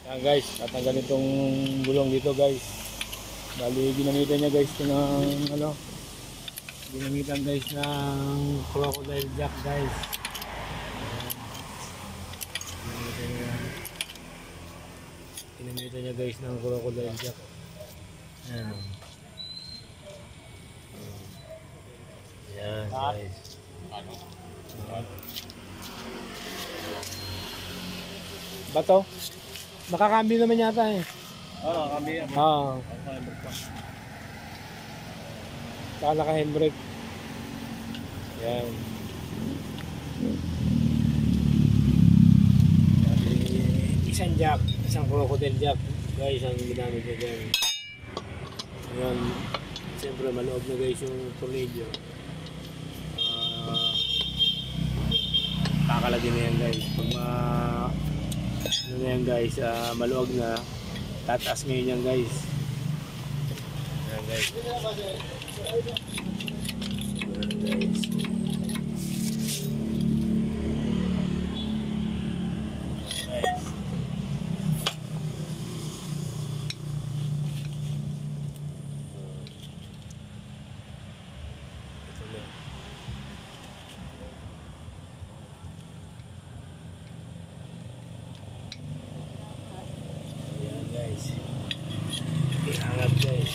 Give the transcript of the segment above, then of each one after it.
Ayan guys, tatanggalin itong gulong dito guys. Bali, ginamitan niya guys ito ng ano, ginamitan guys ng crocodile jack guys. Ginamitan niya guys ng crocodile jack. Ayan. Ayan guys. Bato? Nakakambyo naman yata eh. Oo, kami yan. Oo. Saka naka-handbrake. Yan. Isang jack, isang crocodile jack. Guys, ang ginamit niya dyan. Ayan. Siyempre, maloob na guys yung tornilyo. Kakalagin na yan guys. Pag ano na yan guys, maluwag na, tataas ngayon yan guys. Ayan guys. Ayan guys. Iangat guys.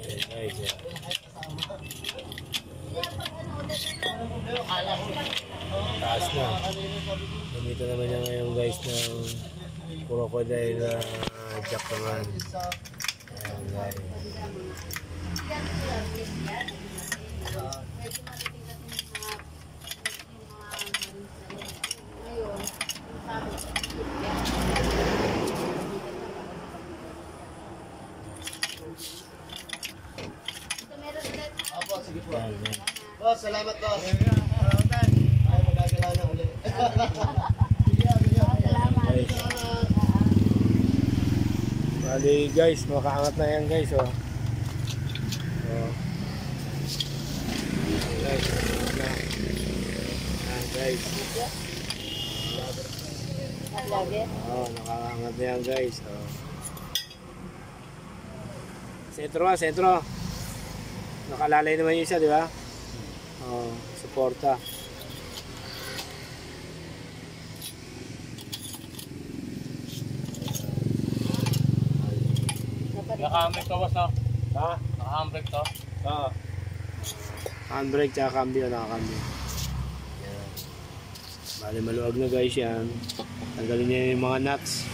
Ayan guys. Taas na. Gamito naman niya ngayon guys ng crocodile jack naman. Ayan guys. Opo, sige po. Ayan, ayan. Boss, salamat boss. Ay, magagala na ulit. Guys. Bali guys, makaangat na yan guys oh. Oh. Guys, na. Ayan guys. Oh, nakaangat na yan guys oh. Sentro ah, sentro. Nakalalay naman yung isa, di ba? Oh, suporta. Naka-handbrake to boss, no? Ha? Naka-handbrake to? Oo. Handbrake tsaka cambio, nakakambio. Yan. Bali maluwag na guys yan. Tanggalin niya yung mga nuts.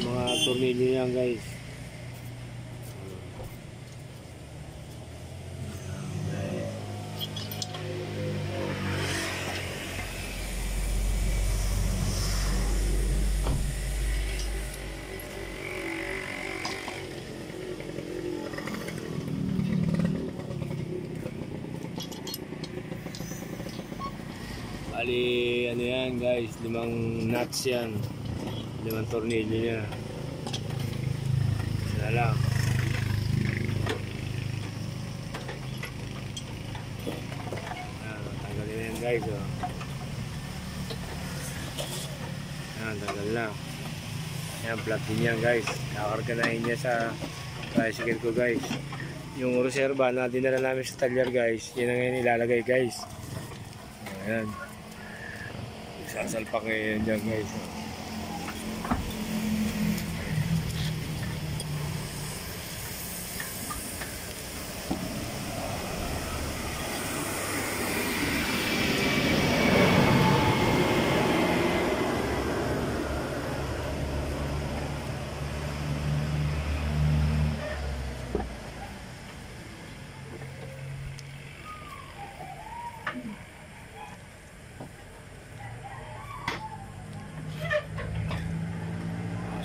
Yung mga tornilyo yan guys. Bali, ano yan guys, 5 nuts yan. 5 tornilyo niya. Isa na lang. Ayan, tanggalin na yan guys. Oh. Ayan, tanggal na. Ayan, flat din yan guys. Nakaorganahin niya sa tricycle ko guys. Yung reserva na dinala namin sa talyer guys, yun ang ngayon ilalagay guys. Ayan. Sasalpak ngayon dyan guys.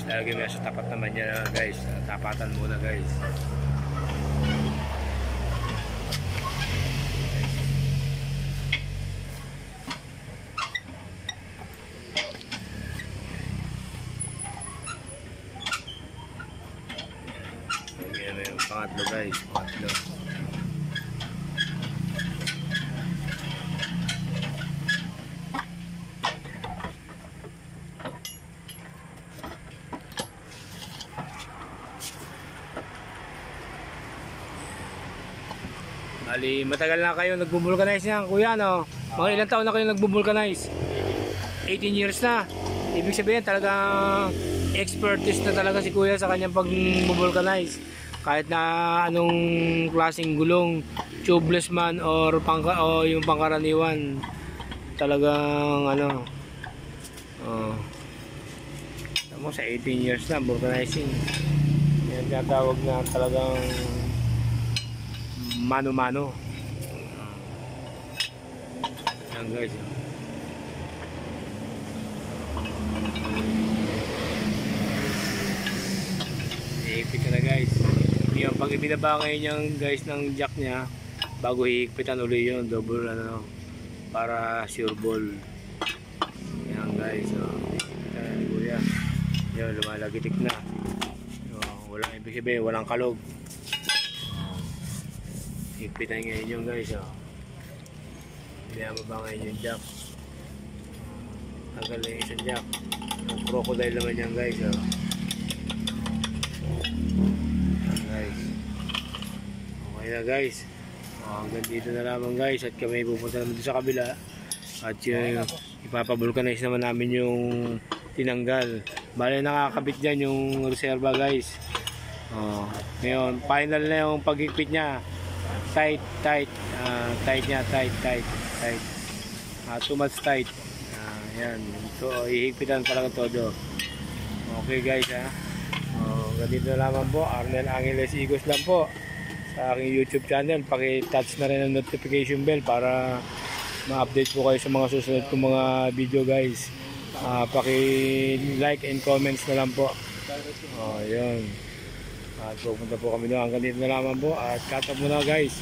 Lagi mo sa tapat naman niya guys. Tapatan muna guys. Pangatlo guys, pangatlo. Bali, matagal na kayo nagbo-vulcanize niyan, kuya, no? Mga ilang taon na kayo nagbo-vulcanize? 18 years na. Ibig sabihin, talagang expertise na talaga si kuya sa kanyang pag-vulcanize. Kahit na anong klaseng gulong, tubeless man or yung pangkaraniwan, talagang ano, mo sa 18 years na vulcanizing. Yan tinatawag na talagang mano-mano. Yan guys. Ihigpit ka na guys. Yung pag ibinaba ngayon yung guys ng jack niya, bago hihigpitan uli yun, double ano, para sure ball. Yan guys. Hihigpitan na ni kuya. Yan, lumalagitik na. Walang ibig sabihin, walang kalog. Higpitan ngayon yung guys. Binababa ngayon yung jack. Tagal na yung isang jack. Yung crocodile naman yan guys. Guys, okay na guys. Hanggang dito na lamang guys. At kami pupunta naman sa kabila. At yung ipapavulcanize naman namin yung tinanggal. Bale nakakabit dyan yung reserva guys. Ngayon final na yung paghigpit nya. Tight niya, tight. Too much tight. Yan. Ito, ihigpitan talaga todo. Okay guys ganito na lamang po. Arnel Angeles Igos lang po sa aking YouTube channel. Paki-touch na rin ang notification bell para ma-update po kayo sa mga susunod kong mga video guys. Paki-like and comments na lang po. Yun. At pupunta po kami doon. Hanggang dito na lamang po. At cut off muna guys.